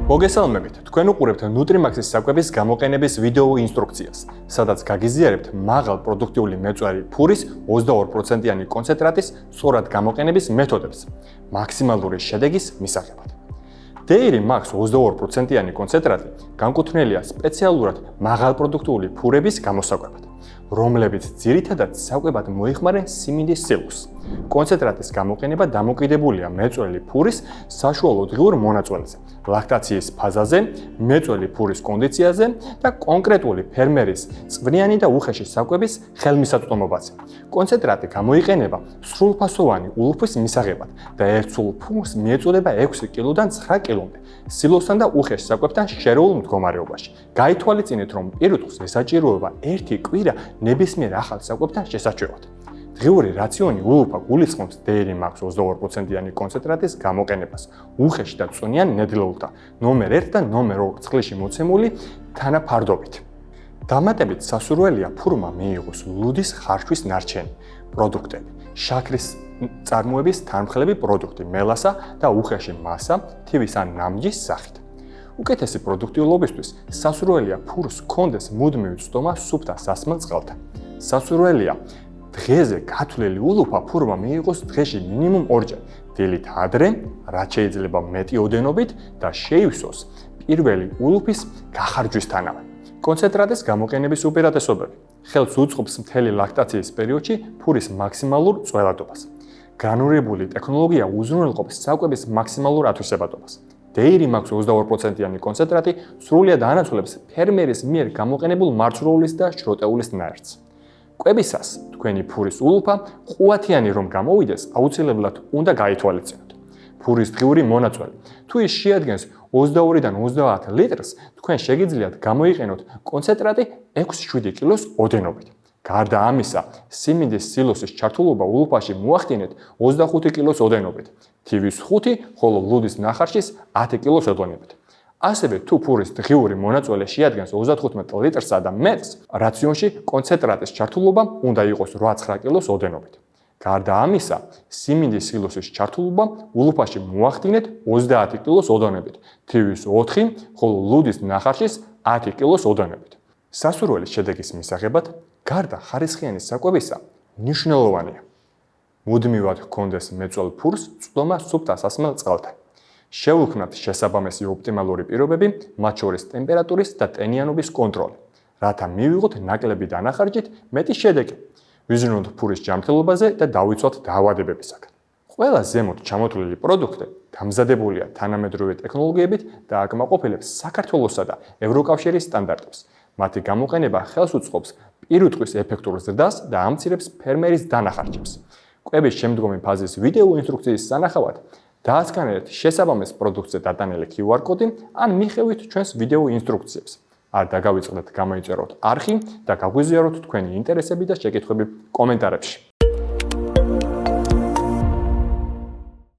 მოგესალმებით, თქვენ უყურებთ NutriMax-ის საკვების გამოყენების ვიდეო ინსტრუქციას, სადაც გაგიზიარებთ მაღალ პროდუქტიული მეწვარი ფურის 22%-იანი კონცენტრატის სწორად გამოყენების მეთოდებს, მაქსიმალური შედეგის მისაღებად. Dairy Max 22%-იანი კონცენტრატი განკუთვნილია სპეციალურად მაღალპროდუქტიული ფურების გამოსაკვებად, რომლებიც ძირითადად საკვებად მოიხმარენ სიმინდის სილოსს. კონცენტრატის გამოყენება დამოკიდებულია მეწველი ფურის საშუალო დღიურ მონაწილეზე, ლაქტაციის ფაზაზე, მეწველი ფურის კონდიციაზე და კონკრეტული ფერმერის წვნიანი და უხეში საკვების ხელმისაწვდომობაზე. კონცენტრატი გამოიყენება სრულფასოვანი ულუფის მისაღებად და ერთ სულ ფურს მიეწოდება 6 კილოდან 9 კილომდე სილოსთან და უხეშ საკვებთან შერეულ მდგომარეობაში. გაითვალისწინეთ, რომ პირუტყვს ესაჭიროება 1 კვირა ნებისმიერ ახალ საკვებთან შესაჩერებლად. დღიური რაციონი ულუფა გულისხმობს Dairy Max 22%-იანი კონცენტრატის გამოყენებას უხეში და წვნიან ნედლეულთა ნომერ 1 და ნომერ 2 წყლში მოცემული თანაფარდობით. დამატებით სასურველია ფურმა მიიღოს ლუდის ხარშვის ნარჩენი პროდუქტები, შაქრის წარმოების თანმხლები პროდუქტი მელასა და უხეში მასა, თივის ან ნამჯის სახით. უკეთესი პროდუქტიულობისთვის სასურველია ფურს ჰქონდეს მუდმივი წვდომა სუფთა სასმელ წყალთან. სასურველია დღეზე გათვლილი ულუფა ფურმა მიიღოს დღეში მინიმუმ 2-ჯერ, დილით ადრე, რაც შეიძლება მეტი ოდენობით და შეივსოს პირველი ულუფის გახარჯვისთანავე. კონცენტრატის გამოყენების უპირატესობები ხელს უწყობს მთელი ლაქტაციის პერიოდში ფურის მაქსიმალურ წველადობას. განურებული ტექნოლოგია უზრუნველყოფს საკვების მაქსიმალურ ათვისებადობას. Dairy Max 22%-იანი კონცენტრატი სრულად ანაცვლებს ფერმერის მიერ გამოყენებულ მარცვლეულის და შროტეულის ნაერთს. კვებისას თქვენი ფურის ულუფა ყუათიანი რომ გამოვიდეს, აუცილებლად უნდა გაითვალისწინოთ. ფურის დღიური მონაწველი. თუ ის შეადგენს 22-დან 30 litrს, თქვენ შეგიძლიათ გამოიყენოთ კონცენტრატი 6-7 კილოს ოდენობით. გარდა ამისა, სიმინდის სილოსის ჩართულობა ულუფაში მოახდინეთ 25 კილოს ოდენობით, თივის 5, ხოლო ლუდის ნახარშის 10 კილოს ოდენობით. ასევე თუ ფურის დღიური მონაწილე შეადგენს 35 litrსა და მეტს, რაციონში კონცენტრატის ჩართულობა უნდა იყოს 8-9 კილოს ოდენობით. გარდა ამისა, სიმინდის სილოსის ჩართულობა ულუფაში მოახდინეთ 30 კილოს ოდენობით, თივის 4, ხოლო ლუდის ნახარშის 10 კილოს ოდენობით. სასურველის შედეგის მისაღებად, გარდა ხარისხიანი საკვებისა, მნიშვნელოვანია მუდმივად ჰქონდეს მეწველ ფურს წვდომა სუფთა სასმელ წყალთან. შევუქმნათ შესაბამისი ოპტიმალური პირობები, მათ შორის ტემპერატურის და ტენიანობის კონტროლი, რათა მივიღოთ ნაკლები დანახარჯით მეტი შედეგი. ვიზრუნოთ ფურის ჯანმრთელობაზე და დავიცვათ დაავადებებისაგან. ყველა ზემოთ ჩამოთვლილი პროდუქტი გამზადებულია თანამედროვე ტექნოლოგიებით და აკმაყოფილებს საქართველოსა და ევროკავშირის სტანდარტებს. მათი გამოყენება ხელს უწყობს პირუტყვის ეფექტურ ზრდას და ამცირებს ფერმერის დანახარჯებს. კვების შემდგომი ფაზის ვიდეო ინსტრუქციის სანახავად დაასკანერეთ შესაბამის პროდუქტზე დატანილი QR კოდი ან მიხევით ჩვენს ვიდეო ინსტრუქციებს. არ დაგავიწყდეთ გამოიწეროთ არხი და გაგვიზიაროთ თქვენი ინტერესები და შეკითხვები კომენტარებში.